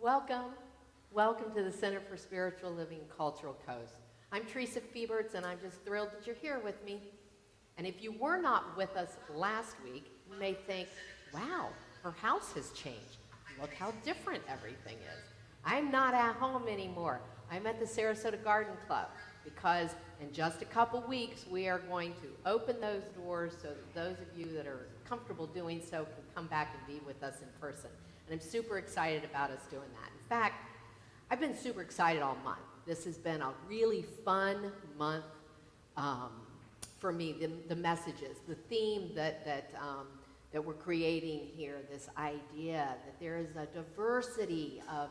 Welcome. Welcome to the Center for Spiritual Living Cultural Coast. I'm Theresa, and I'm just thrilled that you're here with me. And if you were not with us last week, you may think, wow, her house has changed. Look how different everything is. I'm not at home anymore. I'm at the Sarasota Garden Club because in just a couple weeks, we are going to open those doors so that those of you that are comfortable doing so can come back and be with us in person. And I'm super excited about us doing that. In fact, I've been super excited all month. This has been a really fun month for me. The messages, the theme that we're creating here, this idea that there is a diversity of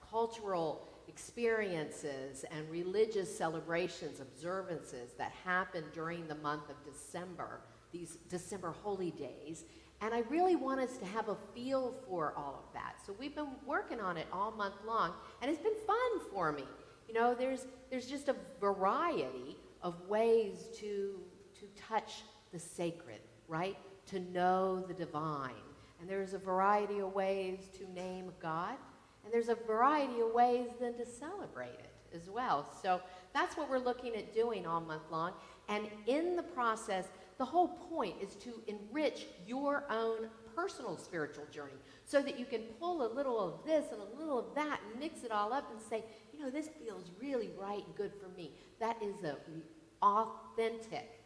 cultural experiences and religious celebrations, observances that happen during the month of December, these December holy days. And I really want us to have a feel for all of that. So we've been working on it all month long, and it's been fun for me. You know, there's just a variety of ways to touch the sacred, right? To know the divine. And there's a variety of ways to name God, and there's a variety of ways then to celebrate it as well. So that's what we're looking at doing all month long. And in the process, the whole point is to enrich your own personal spiritual journey so that you can pull a little of this and a little of that and mix it all up and say, you know, this feels really right and good for me. That is an authentic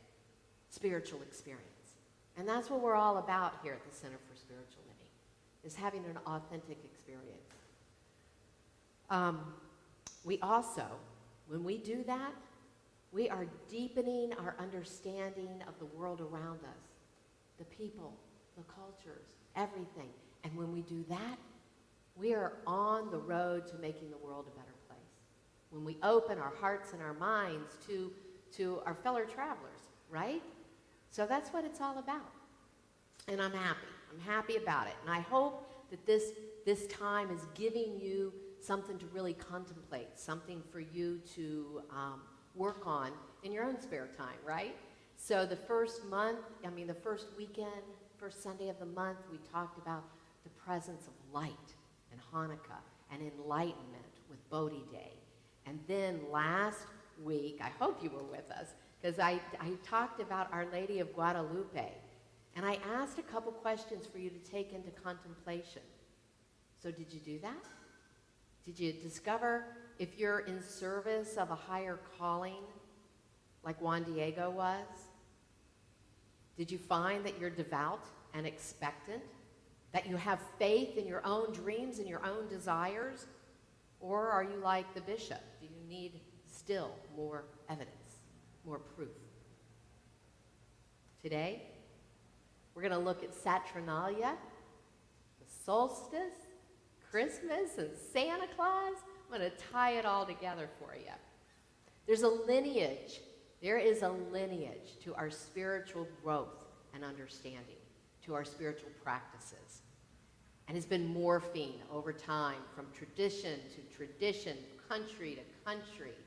spiritual experience. And that's what we're all about here at the Center for Spiritual Living, is having an authentic experience. We also, when we do that, we are deepening our understanding of the world around us, the people, the cultures, everything. And when we do that, we are on the road to making the world a better place. When we open our hearts and our minds to our fellow travelers, right? So that's what it's all about. And I'm happy. I'm happy about it. And I hope that this time is giving you something to really contemplate, something for you to work on in your own spare time, right? So the first weekend, first Sunday of the month, we talked about the presence of light and Hanukkah and enlightenment with Bodhi Day. And then last week, I hope you were with us, because I talked about Our Lady of Guadalupe. And I asked a couple questions for you to take into contemplation. So did you do that? Did you discover if you're in service of a higher calling, like Juan Diego was? Did you find that you're devout and expectant? That you have faith in your own dreams and your own desires? Or are you like the bishop? Do you need still more evidence, more proof? Today, we're going to look at Saturnalia, the solstice, Christmas, and Santa Claus. I'm going to tie it all together for you. There's a lineage. There is a lineage to our spiritual growth and understanding, to our spiritual practices. And it's been morphing over time from tradition to tradition, country to country.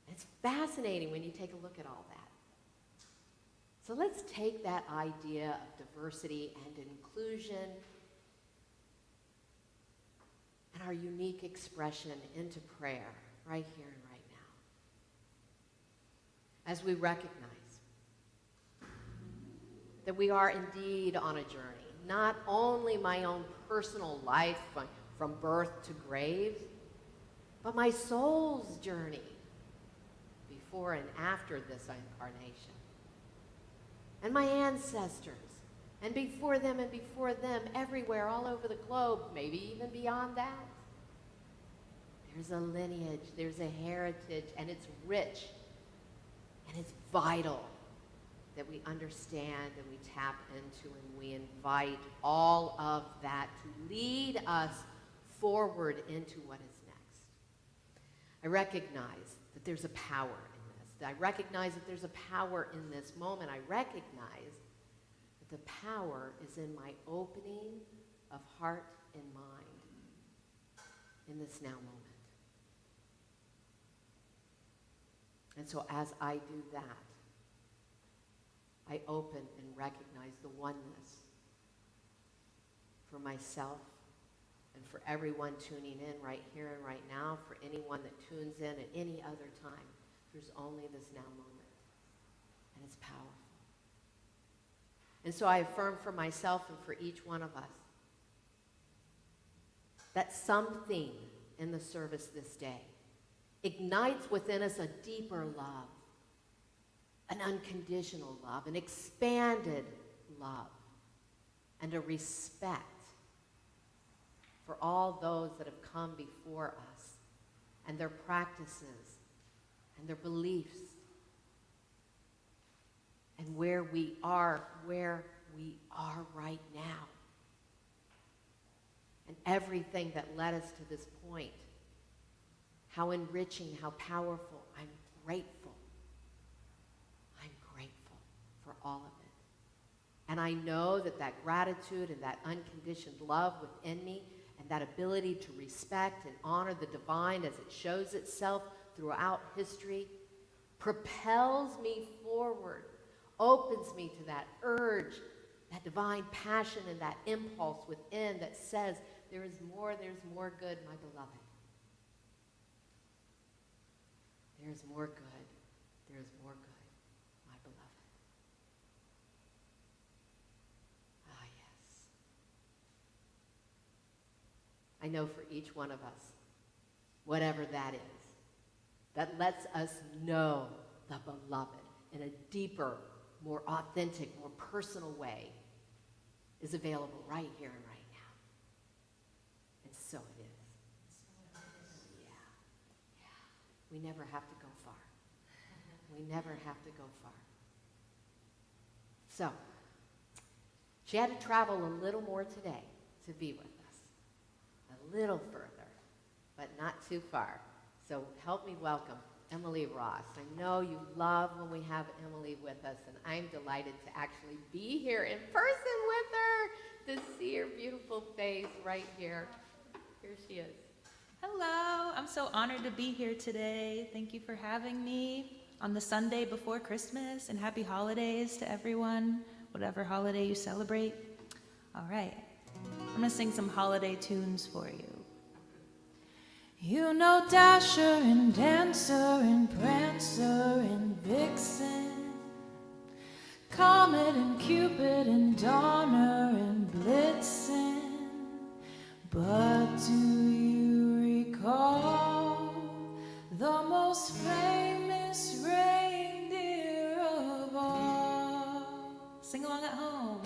It's fascinating when you take a look at all that. So let's take that idea of diversity and inclusion and our unique expression into prayer right here and right now. As we recognize that we are indeed on a journey, not only my own personal life from birth to grave, but my soul's journey before and after this incarnation. And my ancestors, and before them, everywhere, all over the globe, maybe even beyond that. There's a lineage, there's a heritage, and it's rich, and it's vital that we understand and we tap into, and we invite all of that to lead us forward into what is next. I recognize that there's a power in this. I recognize that there's a power in this moment. I recognize that the power is in my opening of heart and mind in this now moment. And so as I do that, I open and recognize the oneness for myself And for everyone tuning in right here and right now, for anyone that tunes in at any other time, there's only this now moment. And it's powerful. And so I affirm for myself and for each one of us that something in the service this day ignites within us a deeper love, an unconditional love, an expanded love, and a respect for all those that have come before us and their practices and their beliefs and where we are right now. And everything that led us to this point. How enriching, how powerful. I'm grateful. I'm grateful for all of it. And I know that that gratitude and that unconditioned love within me and that ability to respect and honor the divine as it shows itself throughout history propels me forward, opens me to that urge, that divine passion and that impulse within that says, there's more good, my beloved. There's more good, there's more good, my beloved. Ah, yes. I know for each one of us, whatever that is, that lets us know the beloved in a deeper, more authentic, more personal way is available right here and right now. And so it is. Yeah. We never have to go far. We never have to go far. So, she had to travel a little more today to be with us. A little further, but not too far. So help me welcome Emily Ross. I know you love when we have Emily with us, and I'm delighted to actually be here in person with her, to see her beautiful face right here. Here she is. Hello, I'm so honored to be here today. Thank you for having me on the Sunday before Christmas, and happy holidays to everyone, whatever holiday you celebrate. All right, I'm gonna sing some holiday tunes for you. You know Dasher and Dancer and Prancer and Vixen, Comet and Cupid and Donner and Blitzen, but do you recall the most famous reindeer of all? Sing along at home.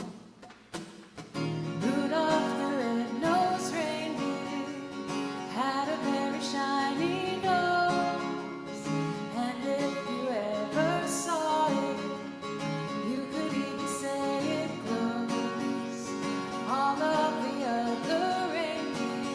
Rudolph the red-nosed reindeer had a very shiny nose, and if you ever saw it, you could even say it glows. All of the other reindeer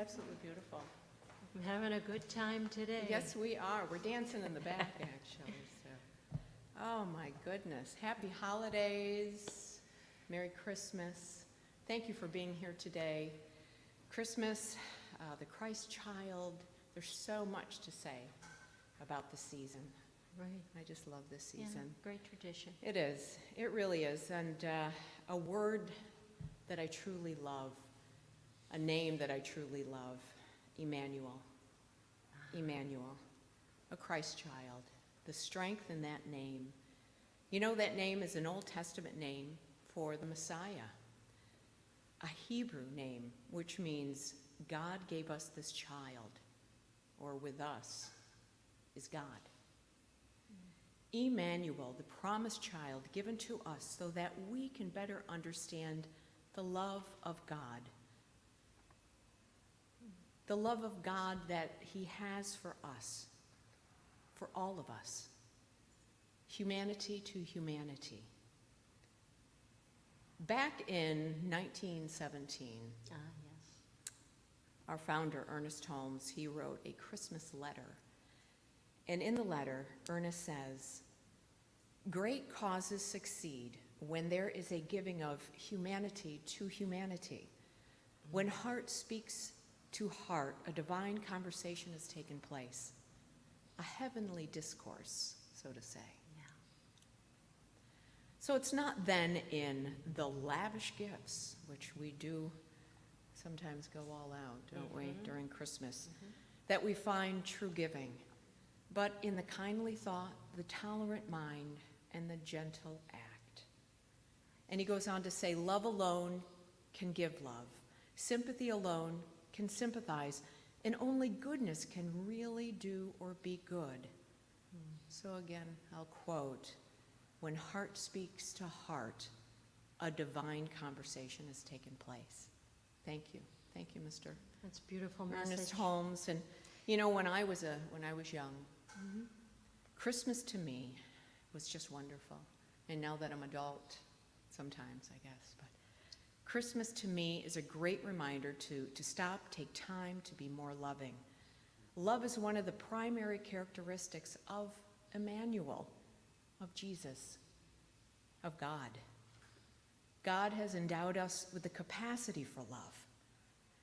absolutely beautiful. I'm having a good time today. Yes, we are. We're dancing in the back, actually. So. Oh, my goodness. Happy holidays. Merry Christmas. Thank you for being here today. Christmas, the Christ child, there's so much to say about the season. Right. I just love this Yeah, season. great tradition. It is. It really is. And a word that I truly love, a name that I truly love, Emmanuel. Emmanuel, a Christ child. The strength in that name. You know, that name is an Old Testament name for the Messiah. A Hebrew name, which means God gave us this child, or with us, is God. Emmanuel, the promised child given to us so that we can better understand the love of God. The love of God that he has for us, for all of us. Humanity to humanity. Back in 1917, Yes. our founder, Ernest Holmes, he wrote a Christmas letter. And in the letter, Ernest says, "Great causes succeed when there is a giving of humanity to humanity. When heart speaks to heart, a divine conversation has taken place, a heavenly discourse, so to say." Yeah. So it's not then in the lavish gifts, which we do sometimes go all out, don't we, during Christmas, that we find true giving, but in the kindly thought, the tolerant mind, and the gentle act. And he goes on to say, love alone can give love. Sympathy alone can sympathize, and only goodness can really do or be good. So again, I'll quote, "When heart speaks to heart, a divine conversation has taken place." Thank you. Thank you, Mr. That's a beautiful message. Ernest Holmes. And you know, when I was young, Christmas to me was just wonderful. And now that I'm adult, sometimes I guess, but Christmas to me is a great reminder to stop, take time to be more loving. Love is one of the primary characteristics of Emmanuel, of Jesus, of God. God has endowed us with the capacity for love,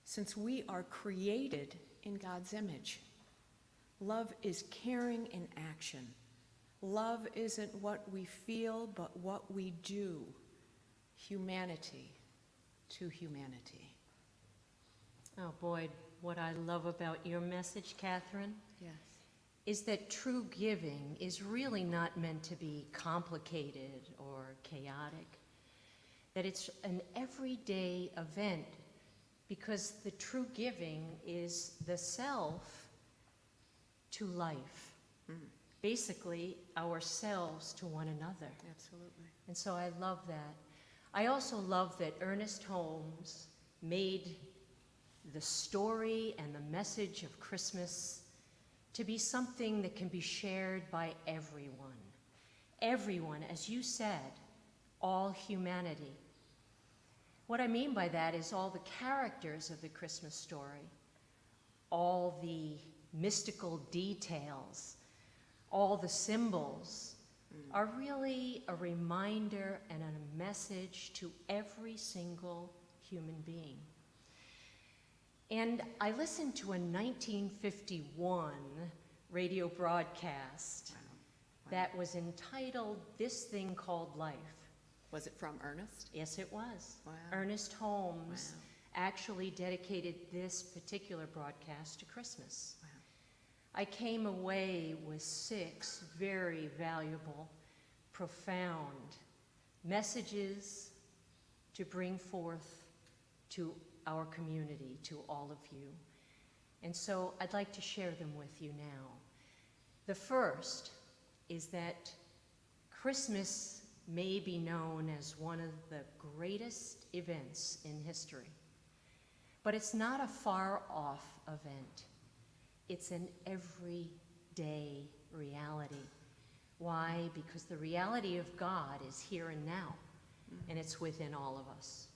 since we are created in God's image. Love is caring in action. Love isn't what we feel, but what we do. Humanity to humanity. Oh boy, what I love about your message, Catherine, Yes. is that true giving is really not meant to be complicated or chaotic. That it's an everyday event, because the true giving is the self to life. Basically, ourselves to one another. Absolutely. And so I love that. I also love that Ernest Holmes made the story and the message of Christmas to be something that can be shared by everyone. Everyone, as you said, all humanity. What I mean by that is all the characters of the Christmas story, all the mystical details, all the symbols are really a reminder and a message to every single human being. And I listened to a 1951 radio broadcast that was entitled "This Thing Called Life." Was it from Ernest? Yes, it was. Wow. Ernest Holmes Wow. actually dedicated this particular broadcast to Christmas. Wow. I came away with 6 very valuable, profound messages to bring forth to our community, to all of you. And so I'd like to share them with you now. The first is that Christmas may be known as one of the greatest events in history, but it's not a far-off event. It's an everyday reality. Why? Because the reality of God is here and now, and it's within all of us.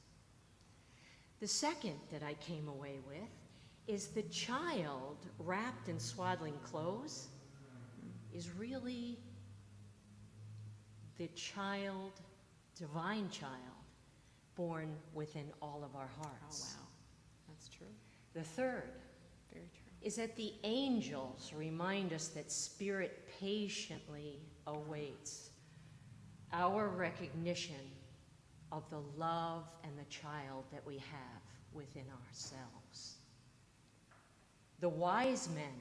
The second that I came away with is the child wrapped in swaddling clothes is really the child, divine child, born within all of our Oh, hearts. wow. That's true. The third Very true. is that the angels remind us that Spirit patiently awaits our recognition of the love and the child that we have within ourselves. The wise men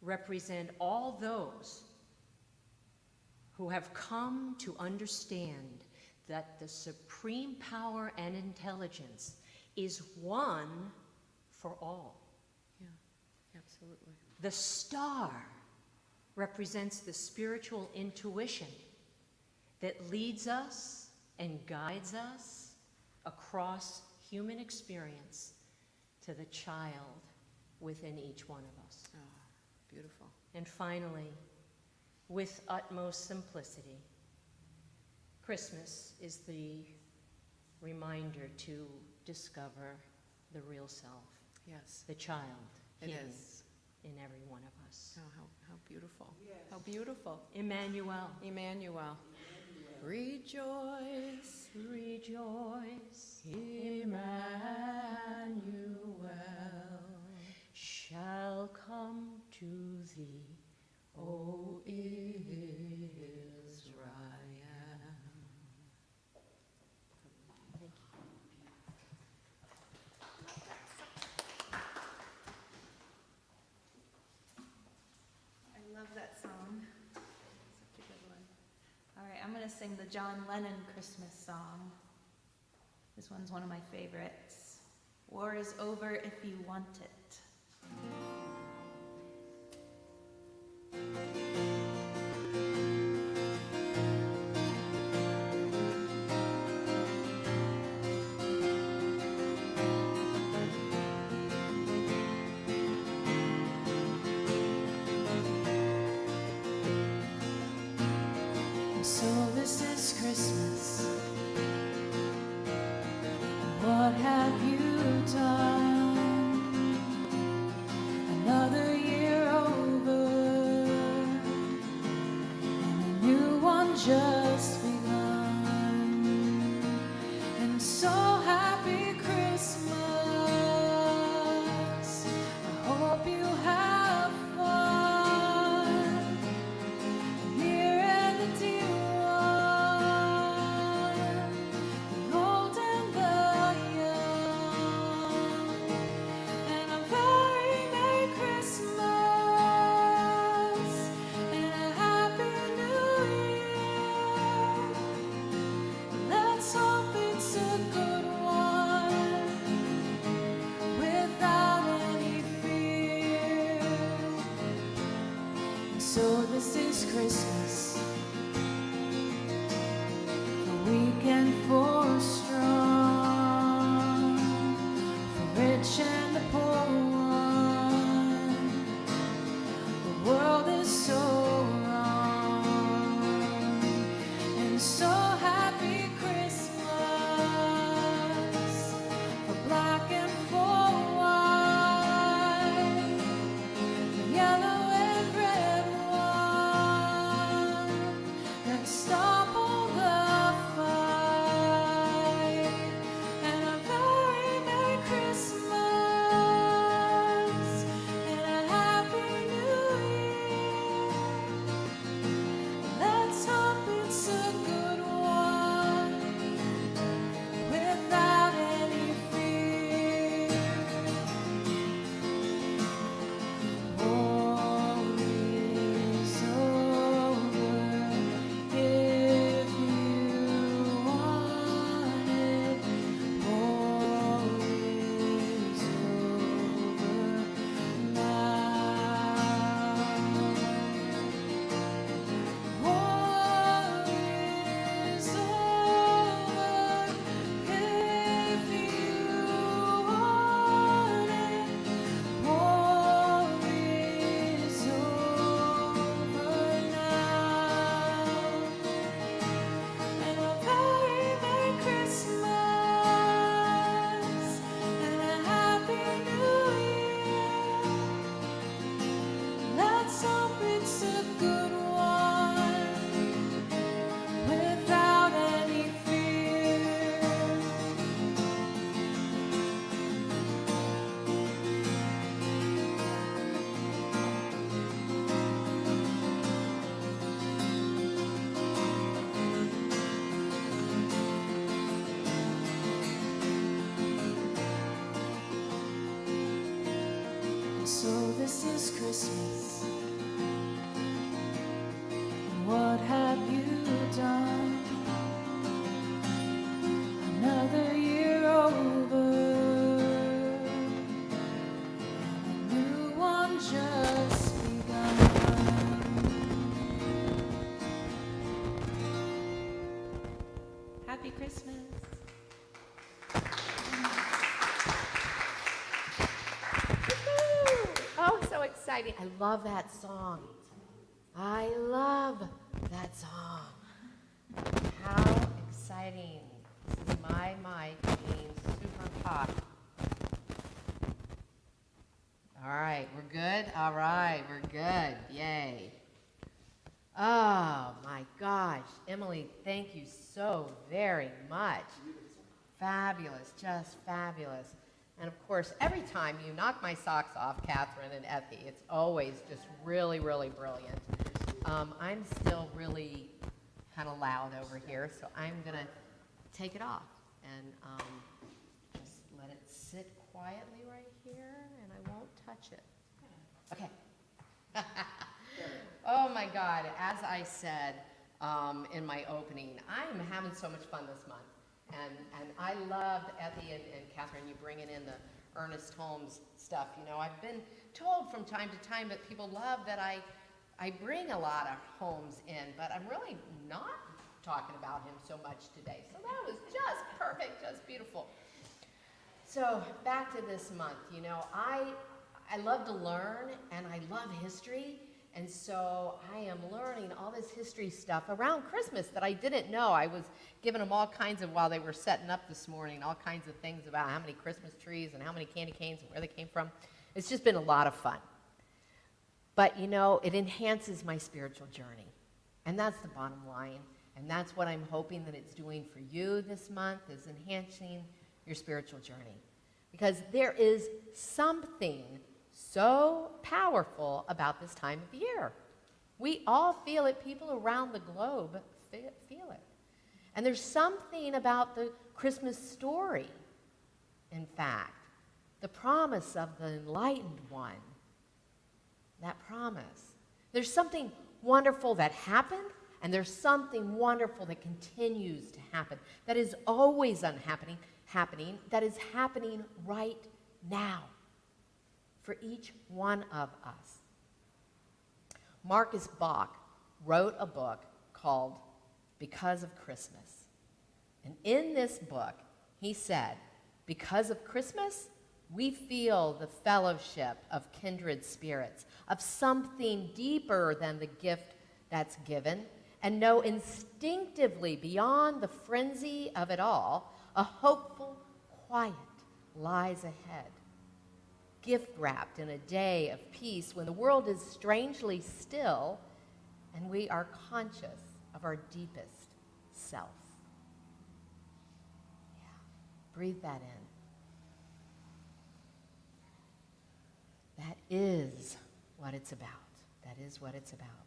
represent all those who have come to understand that the supreme power and intelligence is one for all. Yeah, absolutely. The star represents the spiritual intuition that leads us and guides us across human experience to the child within each one of us. Oh, beautiful. And finally, with utmost simplicity, Christmas is the reminder to discover the real self, Yes, the child it hidden is. in every one of us. Oh, how beautiful. How beautiful. Emmanuel, Emmanuel. Rejoice, rejoice, Emmanuel. shall come to thee, O Israel. I love that song. Such a good one. All right, I'm going to sing the John Lennon Christmas song. This one's one of my favorites. War is over if you want it. So this is Christmas. What have you done? Another year over, and a new one just begun. And so happy Christmas. I hope you have fun. Near and the dear one, the old and the young, and a very Merry Christmas and a Happy New Year. Let's hope it's a good one without any fear. So this is Christmas, for weak and for strong, for rich and the poor one. The world is so wrong, and so happy Christmas, for black and for white, for yellow and red one. Let's stop all the fight. This is Christmas. And what have you done? Another year over, and a new one just begun. Happy Christmas. Oh, so exciting. I love that song. I love that song. How exciting. This is my mic being super hot. All right, we're good? All right, we're good. Yay. Oh, my gosh. Emily, thank you so very much. Fabulous, just fabulous. And of course, every time you knock my socks off, Catherine and Effie, it's always just really, really brilliant. I'm still really kind of loud over here, so I'm going to take it off and just let it sit quietly right here, and I won't touch it. Okay. Oh my God, as I said in my opening, I'm having so much fun this month. And I loved Effie and Catherine, you bringing in the Ernest Holmes stuff. You know, I've been told from time to time that people love that I bring a lot of Holmes in, but I'm really not talking about him so much today. So that was just perfect, just beautiful. So back to this month, you know, I love to learn and I love history. And so I am learning all this history stuff around Christmas that I didn't know. I was giving them all kinds of, while they were setting up this morning, all kinds of things about how many Christmas trees and how many candy canes and where they came from. It's just been a lot of fun. But, you know, it enhances my spiritual journey. And that's the bottom line. And that's what I'm hoping that it's doing for you this month, is enhancing your spiritual journey. Because there is something so powerful about this time of year. We all feel it. People around the globe feel it. And there's something about the Christmas story, in fact, the promise of the enlightened one, that promise. There's something wonderful that happened, and there's something wonderful that continues to happen, that is always happening, that is happening right now for each one of us. Marcus Bach wrote a book called Because of Christmas. And in this book, he said, because of Christmas, we feel the fellowship of kindred spirits, of something deeper than the gift that's given, and know instinctively beyond the frenzy of it all, a hopeful quiet lies ahead. Gift wrapped in a day of peace when the world is strangely still and we are conscious of our deepest self. Yeah, breathe that in. That is what it's about. That is what it's about.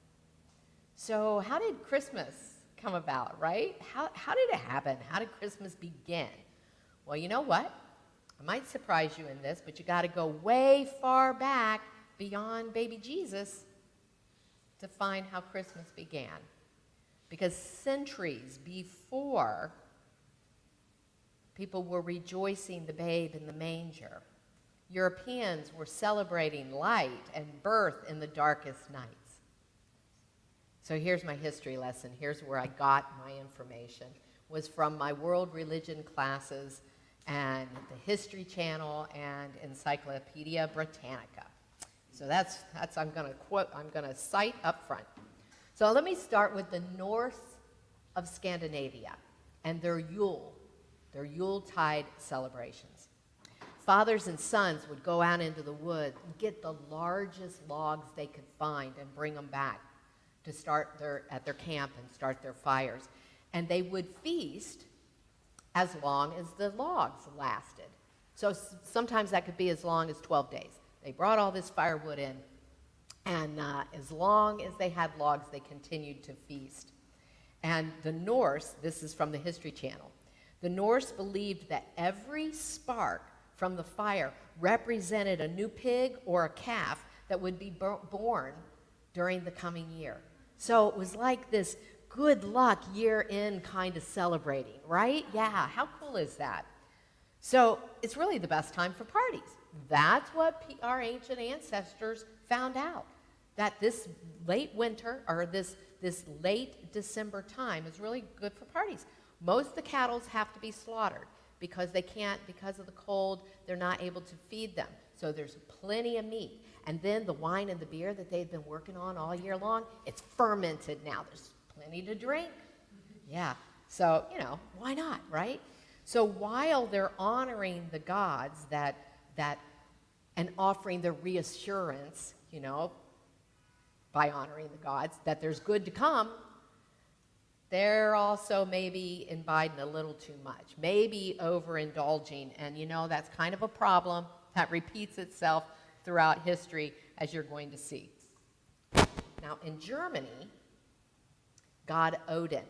So how did Christmas come about, right? How did it happen? How did Christmas begin? Well, you know what? I might surprise you in this, but you got to go way far back beyond baby Jesus to find how Christmas began. Because centuries before, people were rejoicing the babe in the manger. Europeans were celebrating light and birth in the darkest nights. So here's my history lesson. Here's where I got my information. Was from my world religion classes and the History Channel and Encyclopedia Britannica. So that's I'm going to cite up front. So let me start with the north of Scandinavia and their Yuletide celebrations. Fathers and sons would go out into the woods and get the largest logs they could find and bring them back to start at their camp and start their fires. And they would feast as long as the logs lasted. So sometimes that could be as long as 12 days. They brought all this firewood in, and as long as they had logs, they continued to feast. And the Norse, this is from the History Channel, the Norse believed that every spark from the fire represented a new pig or a calf that would be born during the coming year. So it was like this good luck year-end kind of celebrating, right? Yeah, how cool is that? So it's really the best time for parties. That's what our ancient ancestors found out, that this late winter or this late December time is really good for parties. Most of the cattle have to be slaughtered because they can't, because of the cold, they're not able to feed them. So there's plenty of meat. And then the wine and the beer that they've been working on all year long, it's fermented now. There's plenty to drink. Yeah, so, why not, right? So while they're honoring the gods and offering their reassurance, by honoring the gods, that there's good to come, they're also maybe imbibing a little too much, maybe overindulging, and that's kind of a problem that repeats itself throughout history, as you're going to see. Now, in Germany, god Odin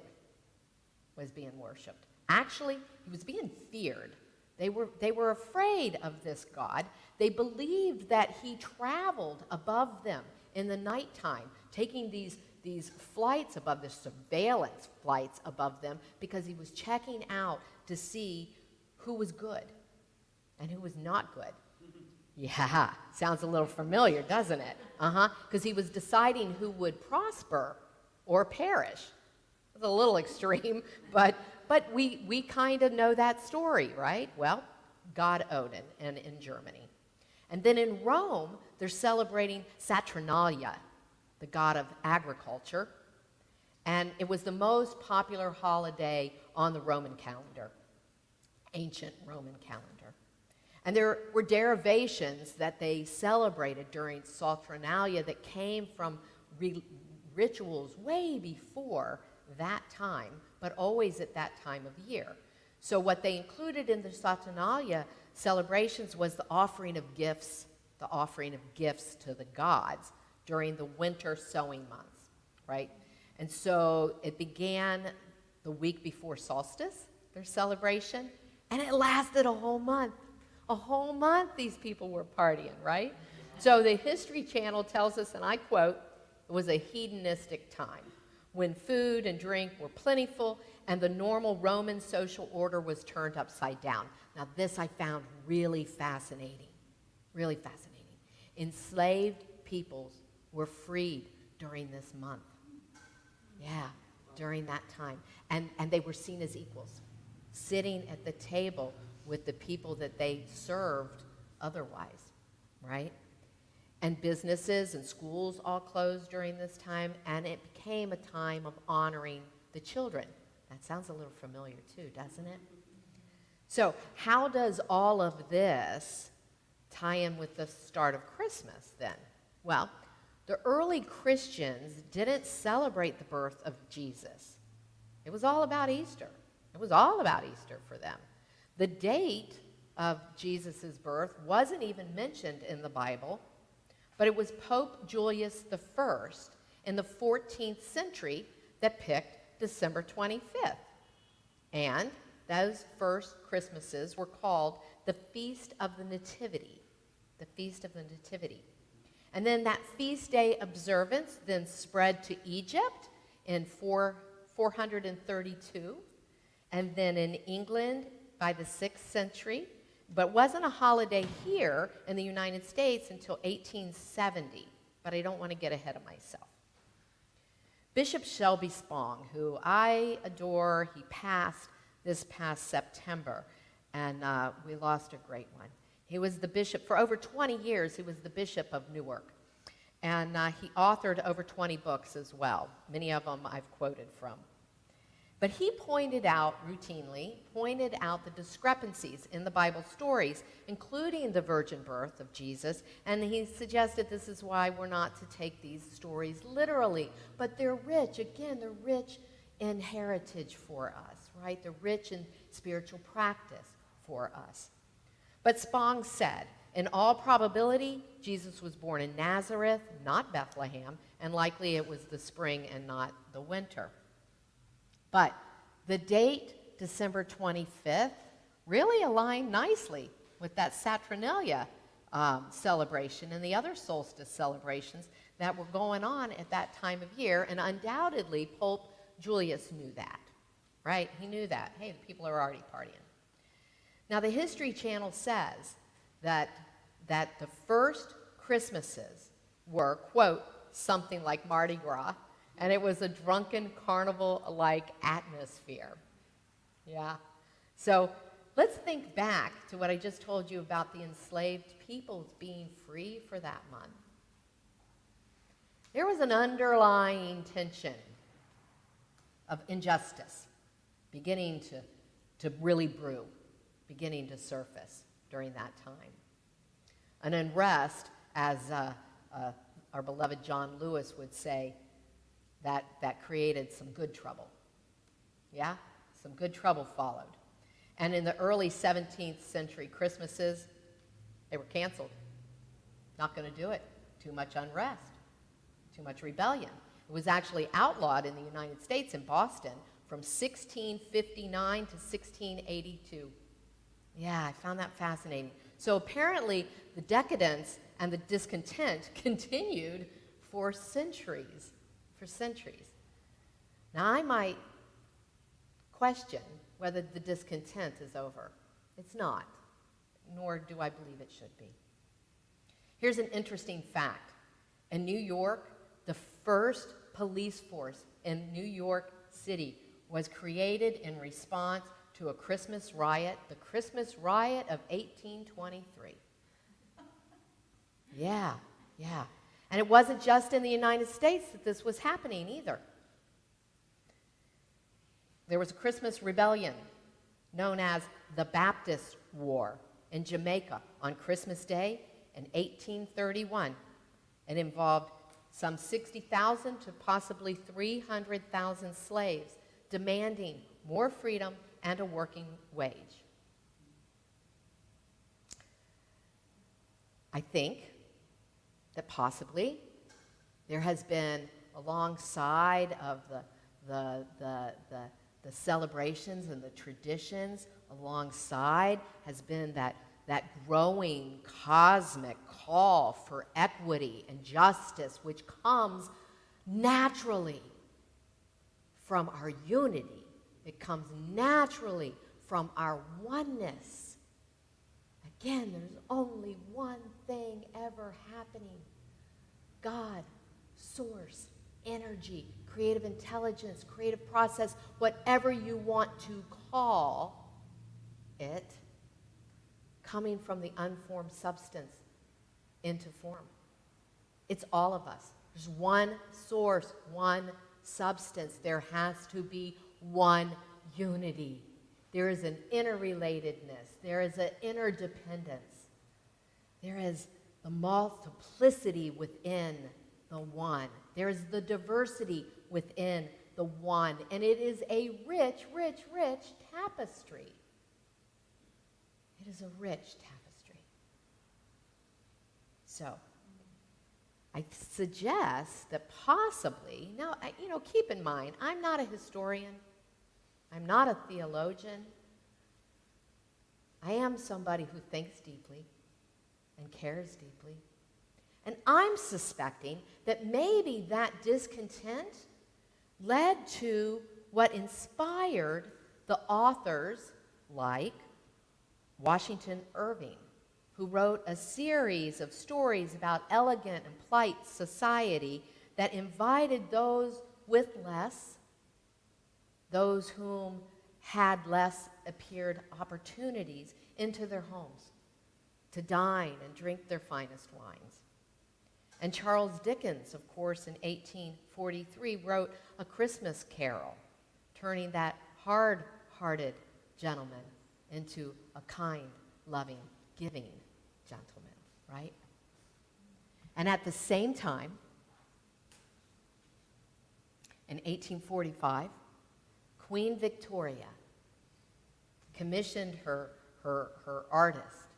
was being worshipped. Actually, he was being feared. They were afraid of this god. They believed that he traveled above them in the nighttime, taking these flights above, the surveillance flights above them, because he was checking out to see who was good and who was not good. Yeah, sounds a little familiar, doesn't it? Because he was deciding who would prosper or perish. It's a little extreme, but we kind of know that story, right? Well, god Odin, and in Germany. And then in Rome, they're celebrating Saturnalia, the god of agriculture, and it was the most popular holiday on the Roman calendar, ancient Roman calendar. And there were derivations that they celebrated during Saturnalia that came from rituals way before that time, but always at that time of year. So what they included in the Saturnalia celebrations was the offering of gifts to the gods during the winter sowing months, right? And so it began the week before solstice, their celebration, and it lasted a whole month. A whole month these people were partying, right? So the History Channel tells us, and I quote, it was a hedonistic time when food and drink were plentiful and the normal Roman social order was turned upside down. Now this I found really fascinating, really fascinating. Enslaved peoples were freed during this month. Yeah, during that time. And they were seen as equals, sitting at the table with the people that they served otherwise, right? And businesses and schools all closed during this time, and it became a time of honoring the children. That sounds a little familiar too, doesn't it? So how does all of this tie in with the start of Christmas then? Well, the early Christians didn't celebrate the birth of Jesus. It was all about Easter. It was all about Easter for them. The date of Jesus' birth wasn't even mentioned in the Bible, but it was Pope Julius I in the 14th century that picked December 25th. And those first Christmases were called the Feast of the Nativity, the Feast of the Nativity. And then that feast day observance then spread to Egypt in 432, and then in England by the 6th century, but wasn't a holiday here in the United States until 1870, but I don't want to get ahead of myself. Bishop Shelby Spong, who I adore, he passed this past September, and we lost a great one. He was the bishop, for over 20 years, he was the bishop of Newark, and he authored over 20 books as well. Many of them I've quoted from. But he routinely pointed out the discrepancies in the Bible stories, including the virgin birth of Jesus, and he suggested this is why we're not to take these stories literally, but they're rich. Again, they're rich in heritage for us, right? They're rich in spiritual practice for us. But Spong said, in all probability, Jesus was born in Nazareth, not Bethlehem, and likely it was the spring and not the winter. But the date, December 25th, really aligned nicely with that Saturnalia celebration and the other solstice celebrations that were going on at that time of year. And undoubtedly, Pope Julius knew that, right? He knew that. Hey, the people are already partying. Now, the History Channel says that the first Christmases were, quote, something like Mardi Gras, and it was a drunken carnival-like atmosphere. Yeah. So let's think back to what I just told you about the enslaved peoples being free for that month. There was an underlying tension of injustice beginning to really brew, beginning to surface during that time. An unrest, as our beloved John Lewis would say, that created some good trouble. Yeah? Some good trouble followed. And in the early 17th century Christmases, they were canceled. Not going to do it. Too much unrest. Too much rebellion. It was actually outlawed in the United States in Boston from 1659 to 1682. Yeah, I found that fascinating. So apparently the decadence and the discontent continued for centuries. Now I might question whether the discontent is over. It's not, nor do I believe it should be. Here's an interesting fact. In New York, the first police force in New York City was created in response to a Christmas riot, the Christmas riot of 1823. Yeah. And it wasn't just in the United States that this was happening either. There was a Christmas rebellion known as the Baptist War in Jamaica on Christmas Day in 1831. It involved some 60,000 to possibly 300,000 slaves demanding more freedom and a working wage. I think that possibly there has been, alongside of the celebrations and the traditions, alongside has been that growing cosmic call for equity and justice, which comes naturally from our unity. It comes naturally from our oneness. Again, there's only one thing ever happening. God, source, energy, creative intelligence, creative process, whatever you want to call it, coming from the unformed substance into form. It's all of us. There's one source, one substance. There has to be one unity. There is an interrelatedness. There is an interdependence. There is the multiplicity within the one. There is the diversity within the one. And it is a rich, rich, rich tapestry. It is a rich tapestry. So, I suggest that possibly, now, keep in mind, I'm not a historian. I'm not a theologian. I am somebody who thinks deeply and cares deeply. And I'm suspecting that maybe that discontent led to what inspired the authors like Washington Irving, who wrote a series of stories about elegant and polite society that invited those with less, those whom had less appeared opportunities, into their homes to dine and drink their finest wines. And Charles Dickens, of course, in 1843, wrote A Christmas Carol, turning that hard-hearted gentleman into a kind, loving, giving gentleman, right? And at the same time, in 1845, Queen Victoria commissioned her artist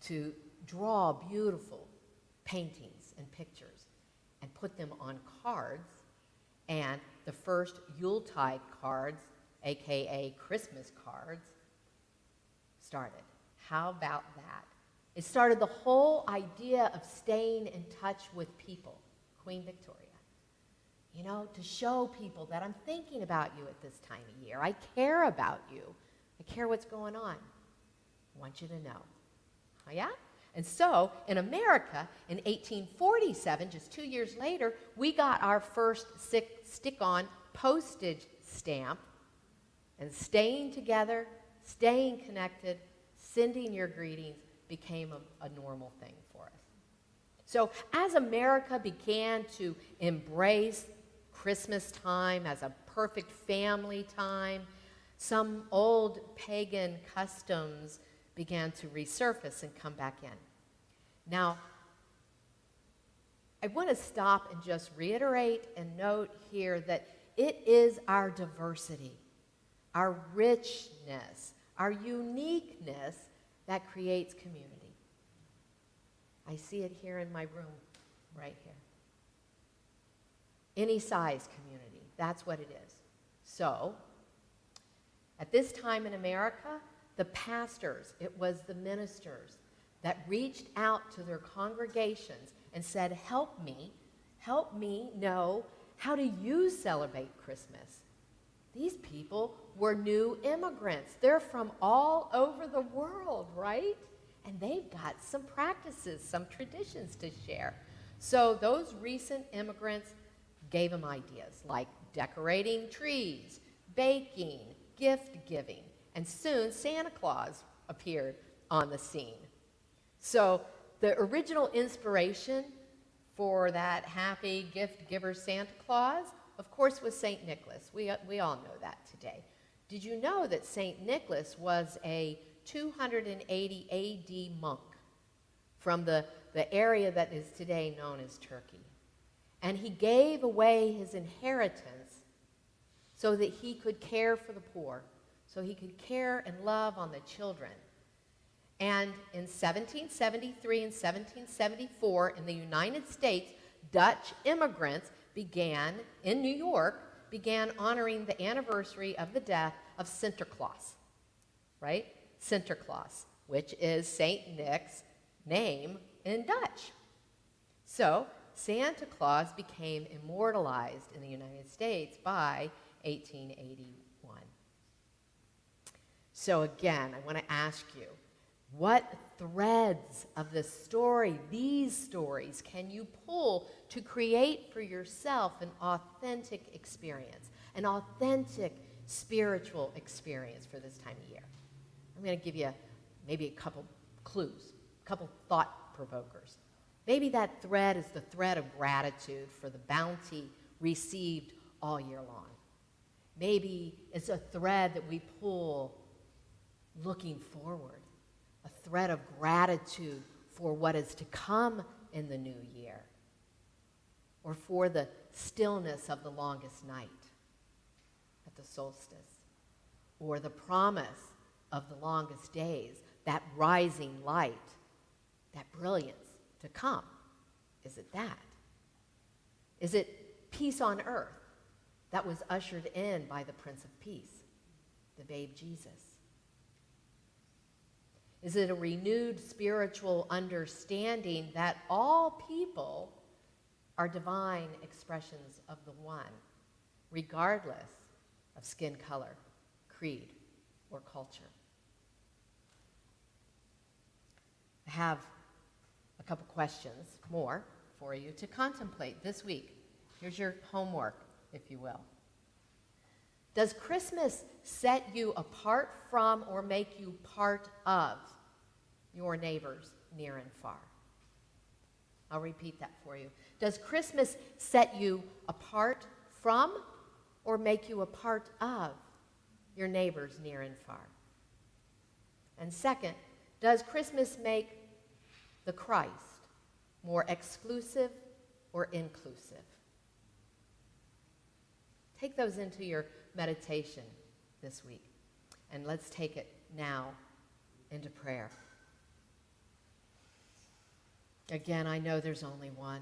to draw beautiful paintings and pictures and put them on cards, and the first Yuletide cards, aka Christmas cards, started. How about that? It started the whole idea of staying in touch with people, Queen Victoria. You know, to show people that I'm thinking about you at this time of year. I care about you. I care what's going on. I want you to know. Oh, yeah? And so, in America, in 1847, just 2 years later, we got our first stick-on postage stamp. And staying together, staying connected, sending your greetings became a normal thing for us. So, as America began to embrace Christmas time as a perfect family time, some old pagan customs began to resurface and come back in. Now, I want to stop and just reiterate and note here that it is our diversity, our richness, our uniqueness that creates community. I see it here in my room, right here. Any size community, that's what it is. So, at this time in America, the pastors, it was the ministers that reached out to their congregations and said, help me know how do you celebrate Christmas? These people were new immigrants. They're from all over the world, right? And they've got some practices, some traditions to share. So those recent immigrants gave them ideas like decorating trees, baking, gift giving, and soon Santa Claus appeared on the scene. So the original inspiration for that happy gift giver Santa Claus, of course, was St. Nicholas. We all know that today. Did you know that St. Nicholas was a 280 AD monk from the area that is today known as Turkey? And he gave away his inheritance so that he could care for the poor, so he could care and love on the children. And in 1773 and 1774 in the United States, Dutch immigrants began, in New York, began honoring the anniversary of the death of Sinterklaas, right? Sinterklaas, which is St. Nick's name in Dutch. So Santa Claus became immortalized in the United States by 1881. So again, I want to ask you, what threads of this story, these stories, can you pull to create for yourself an authentic experience, an authentic spiritual experience for this time of year? I'm going to give you maybe a couple clues, a couple thought provokers. Maybe that thread is the thread of gratitude for the bounty received all year long. Maybe it's a thread that we pull looking forward, a thread of gratitude for what is to come in the new year, or for the stillness of the longest night at the solstice, or the promise of the longest days, that rising light, that brilliance to come. Is it that? Is it peace on earth that was ushered in by the Prince of Peace, the babe Jesus? Is it a renewed spiritual understanding that all people are divine expressions of the one, regardless of skin color, creed, or culture? I have a couple questions more for you to contemplate this week. Here's your homework, if you will. Does Christmas set you apart from or make you part of your neighbors near and far? I'll repeat that for you. Does Christmas set you apart from or make you a part of your neighbors near and far? And second, does Christmas make the Christ more exclusive or inclusive? Take those into your meditation this week, and let's take it now into prayer. Again, I know there's only one,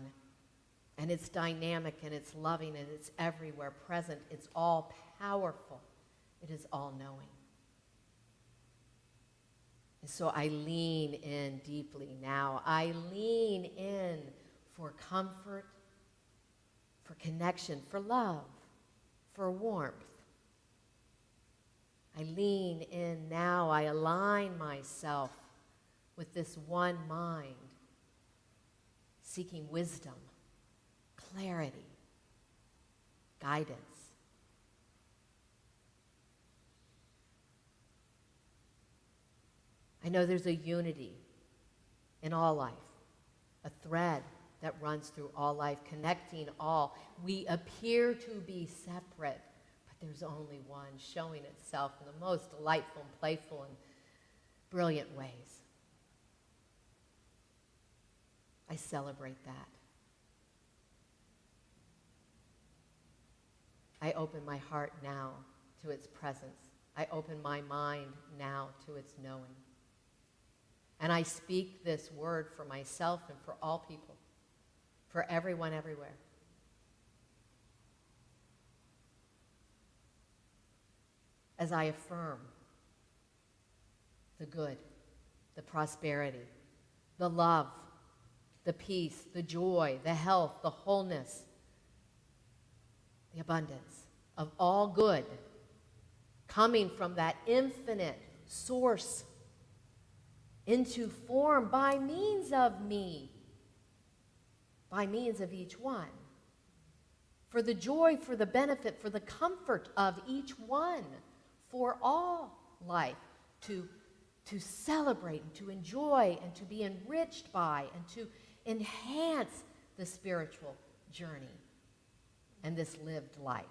and it's dynamic, and it's loving, and it's everywhere present. It's all powerful. It is all knowing. And so I lean in deeply now. I lean in for comfort, for connection, for love, for warmth. I lean in now. I align myself with this one mind, seeking wisdom, clarity, guidance. I know there's a unity in all life, a thread that runs through all life, connecting all. We appear to be separate, but there's only one showing itself in the most delightful and playful and brilliant ways. I celebrate that. I open my heart now to its presence. I open my mind now to its knowing. And I speak this word for myself and for all people, for everyone everywhere. As I affirm the good, the prosperity, the love, the peace, the joy, the health, the wholeness, the abundance of all good coming from that infinite source into form by means of me, by means of each one, for the joy, for the benefit, for the comfort of each one, for all life to celebrate and to enjoy and to be enriched by and to enhance the spiritual journey and this lived life.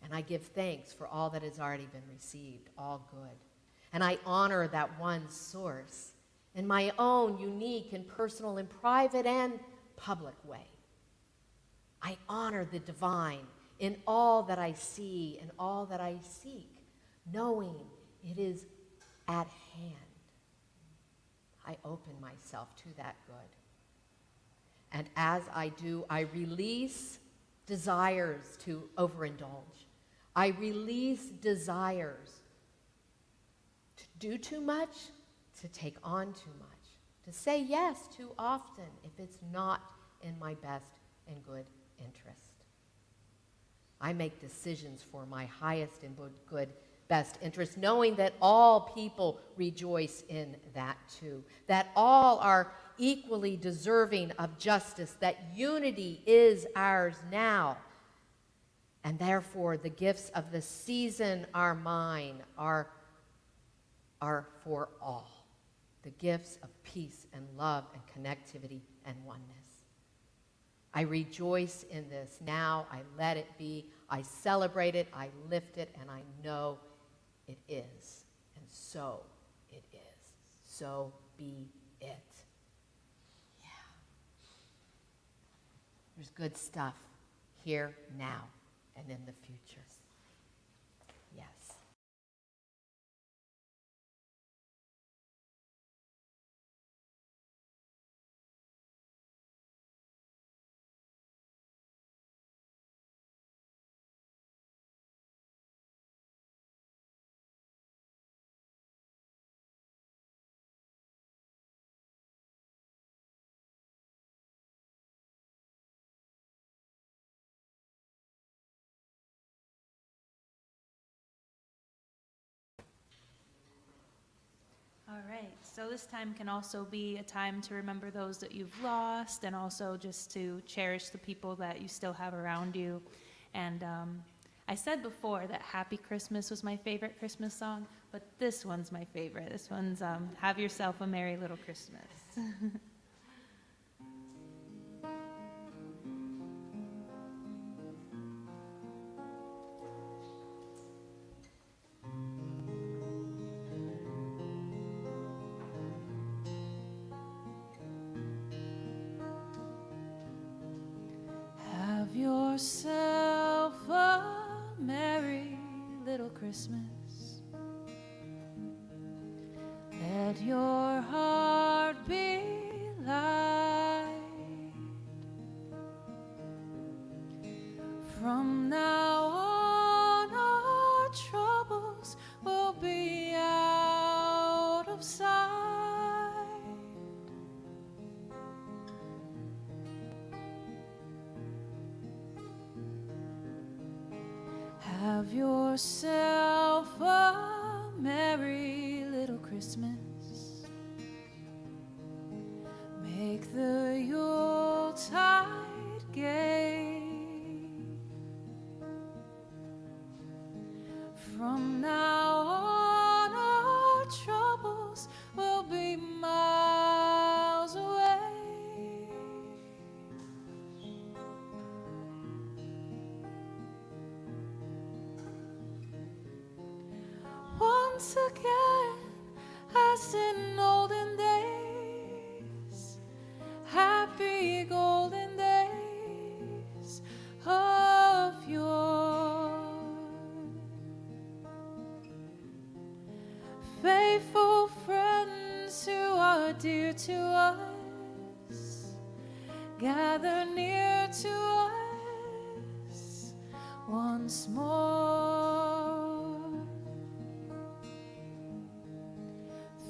And I give thanks for all that has already been received, all good. And I honor that one source in my own unique and personal and private and public way. I honor the divine in all that I see and all that I seek, knowing it is at hand. I open myself to that good. And as I do, I release desires to overindulge. I release desires to do too much, to take on too much, to say yes too often if it's not in my best and good interest. I make decisions for my highest and good best interest, knowing that all people rejoice in that too, that all are equally deserving of justice, that unity is ours now, and therefore the gifts of the season are mine, are for all. The gifts of peace and love and connectivity and oneness. I rejoice in this now. I let it be. I celebrate it. I lift it. And I know it is. And so it is. So be it. Yeah. There's good stuff here, now, and in the future. Yes. All right, so this time can also be a time to remember those that you've lost and also just to cherish the people that you still have around you. And I said before that Happy Christmas was my favorite Christmas song, but this one's my favorite. This one's Have Yourself a Merry Little Christmas. Have yourself a merry little Christmas. Let your heart be Have yourself a merry little Christmas. Make the Yuletide gay. From now on, our troubles will be miles away. Once again, as in olden days, happy golden days of yore. Faithful friends who are dear to us, gather near to us once more.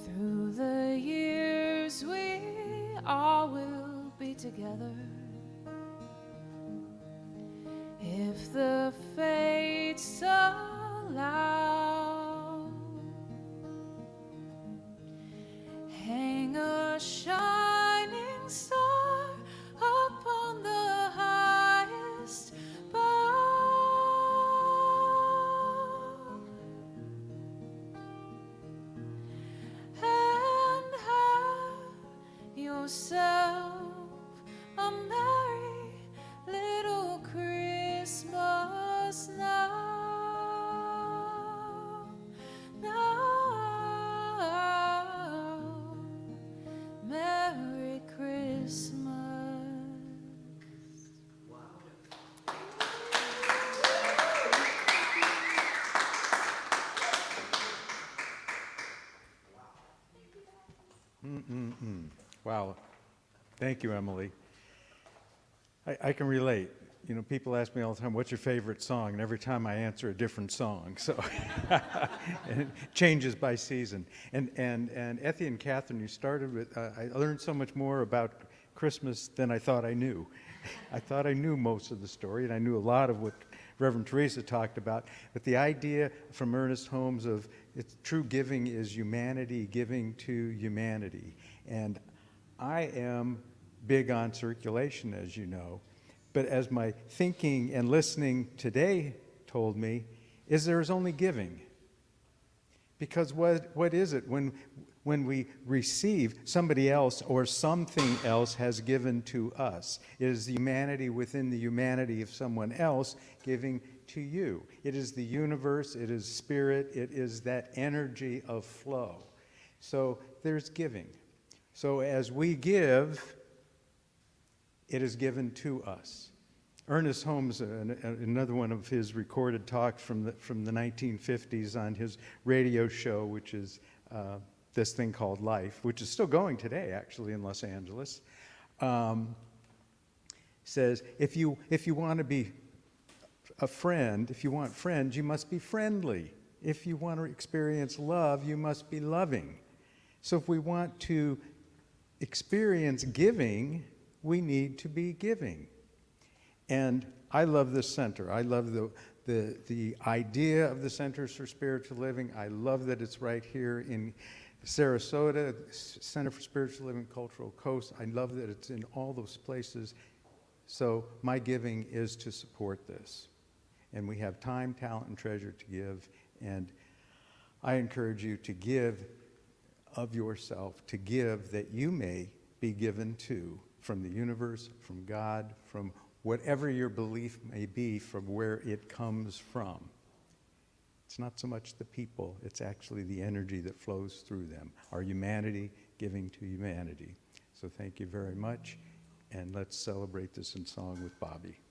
Through the years we all will be together, if the fates allow. Hang a shining star upon the highest bough, and have yourself a merry little Christmas now. Merry Christmas. Wow. Thank you, Emily. I can relate. You know, people ask me all the time, what's your favorite song? And every time I answer a different song. So and it changes by season. And Ethy and Catherine, you started with, I learned so much more about Christmas than I thought I knew. I thought I knew most of the story, and I knew a lot of what Reverend Theresa talked about. But the idea from Ernest Holmes of true giving is humanity giving to humanity. And I am big on circulation, as you know. But as my thinking and listening today told me, is there's only giving. Because what is it when we receive, somebody else or something else has given to us? It is the humanity within the humanity of someone else giving to you. It is the universe, it is spirit, it is that energy of flow. So there's giving. So as we give, it is given to us. Ernest Holmes, another one of his recorded talks from the 1950s on his radio show, which is this thing called Life, which is still going today, actually, in Los Angeles, says, if you want to be a friend, if you want friends, you must be friendly. If you want to experience love, you must be loving. So if we want to experience giving, we need to be giving. And I love this center. I love the idea of the Centers for Spiritual Living. I love that it's right here in Sarasota, Center for Spiritual Living, Cultural Coast. I love that it's in all those places. So my giving is to support this. And we have time, talent, and treasure to give. And I encourage you to give of yourself, to give that you may be given to from the universe, from God, from whatever your belief may be, from where it comes from. It's not so much the people, it's actually the energy that flows through them. Our humanity giving to humanity. So thank you very much, and let's celebrate this in song with Bobby.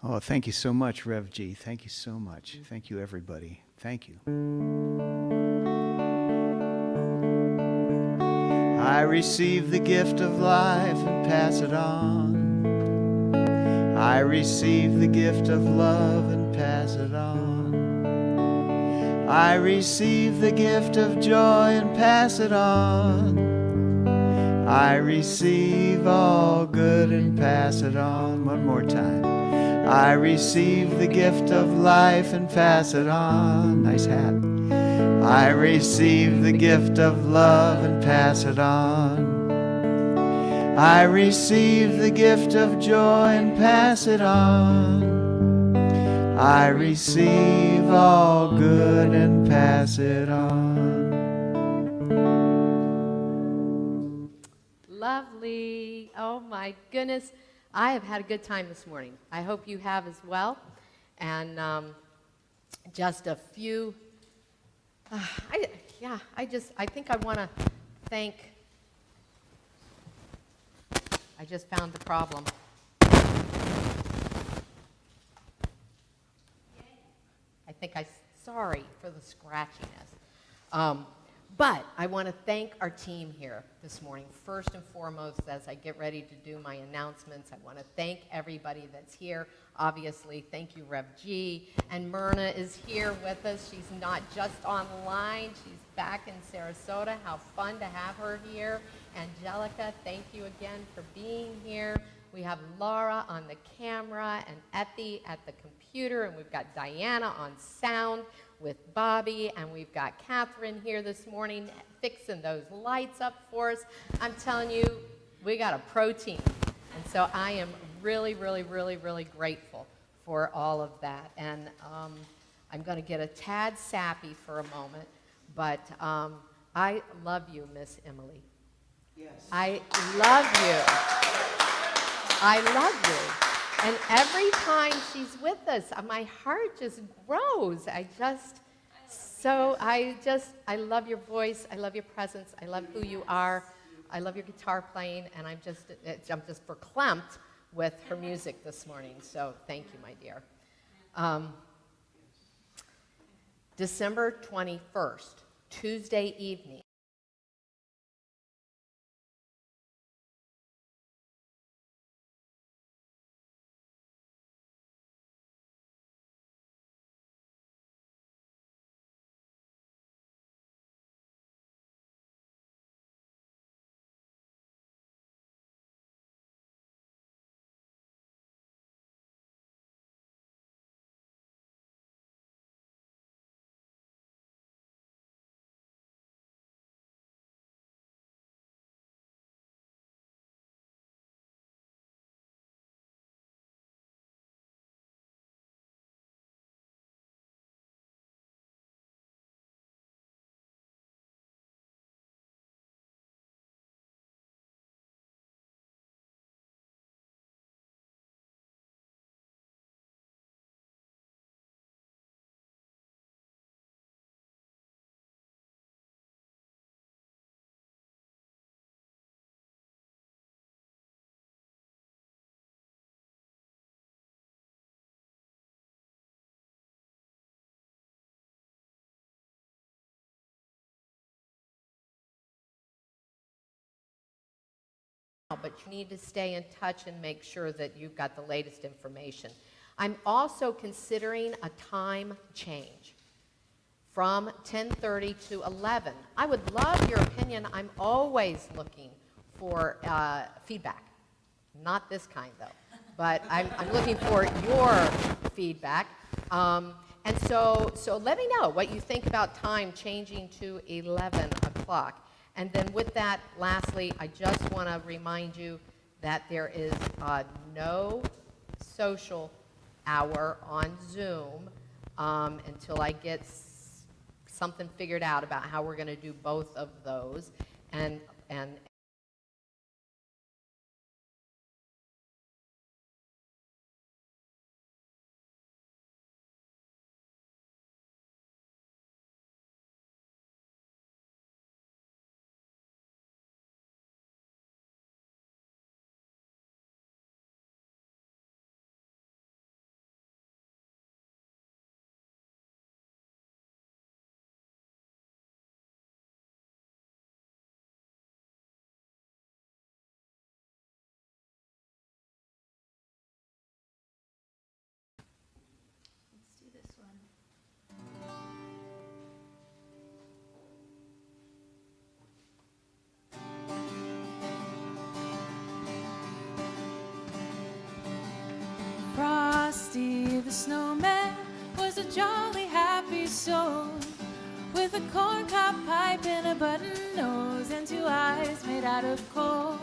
Oh, thank you so much, Rev G. Thank you so much. Thank you, everybody. Thank you. I receive the gift of life and pass it on. I receive the gift of love and pass it on. I receive the gift of joy and pass it on. I receive all good and pass it on. One more time. I receive the gift of life and pass it on. Nice hat. I receive the gift of love and pass it on. I receive the gift of joy and pass it on. I receive all good and pass it on. Lovely. Oh my goodness. I have had a good time this morning. I hope you have as well. And just a few, I think I want to thank, I just found the problem. Sorry for the scratchiness. But I want to thank our team here this morning. First and foremost, as I get ready to do my announcements, I want to thank everybody that's here. Obviously, thank you, Rev G. And Myrna is here with us. She's not just online. She's back in Sarasota. How fun to have her here. Angelica, thank you again for being here. We have Laura on the camera and Ethy at the computer, and we've got Diana on sound with Bobby, and we've got Catherine here this morning fixing those lights up for us. I'm telling you, we got a pro team. And so I am really, really, really, really grateful for all of that. And I'm going to get a tad sappy for a moment, but I love you, Miss Emily. Yes. I love you. I love you. And every time she's with us, my heart just grows. I love your voice. I love your presence. I love who you are. I love your guitar playing, and I'm just verklempt with her music this morning. So thank you, my dear. December 21st, Tuesday evening. But you need to stay in touch and make sure that you've got the latest information. I'm also considering a time change from 10:30 to 11. I would love your opinion. I'm always looking for feedback. Not this kind, though. But I'm looking for your feedback. And so let me know what you think about time changing to 11 o'clock. And then with that, lastly, I just want to remind you that there is no social hour on Zoom until I get something figured out about how we're going to do both of those. And snowman was a jolly happy soul with a corncob pipe and a button nose and 2 eyes made out of coal.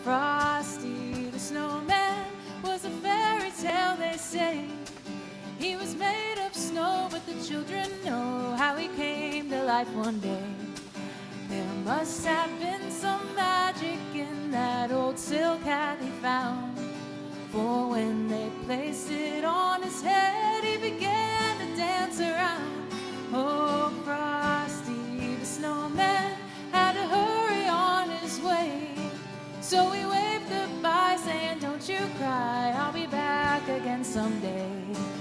Frosty the snowman was a fairy tale, they say. He was made of snow, but the children know how he came to life one day. There must have been some magic in that old silk hat he found, for when they placed it on his head, he began to dance around. Oh, Frosty the snowman had to hurry on his way, so he waved goodbye saying, don't you cry, I'll be back again someday.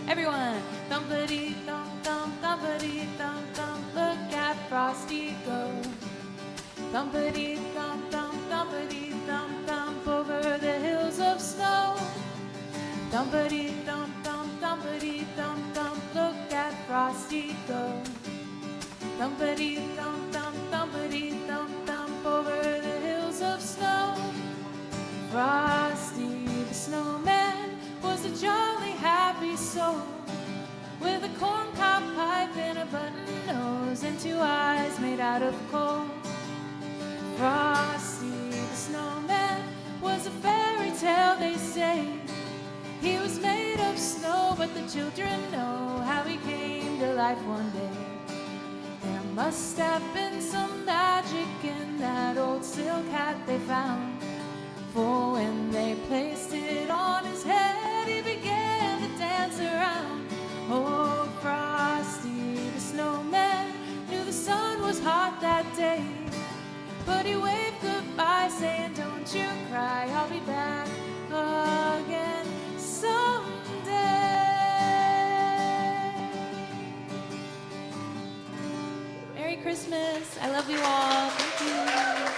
Everyone, thumpity-thump-thump, thumpity-thump-thump, look at Frosty go. Thumpity-thump-thump, thumpity-thump-thump, over the hills of snow. Thumpity-thump-thump, thumpity-thump-thump, look at Frosty go. Thumpity-thump-thump, thumpity-thump-thump, over the hills of snow. Frosty the snowman was a jolly happy soul with a corncob pipe and a button nose and 2 eyes made out of coal. Frosty the snowman was a fairy tale, they say. He was made of snow, but the children know how he came to life one day. There must have been some magic in that old silk hat they found, for when they placed it on his head, he began to dance around. Oh, Frosty the snowman knew the sun was hot that day, but he waved goodbye saying, don't you cry, I'll be back again someday. Merry Christmas. I love you all. Thank you.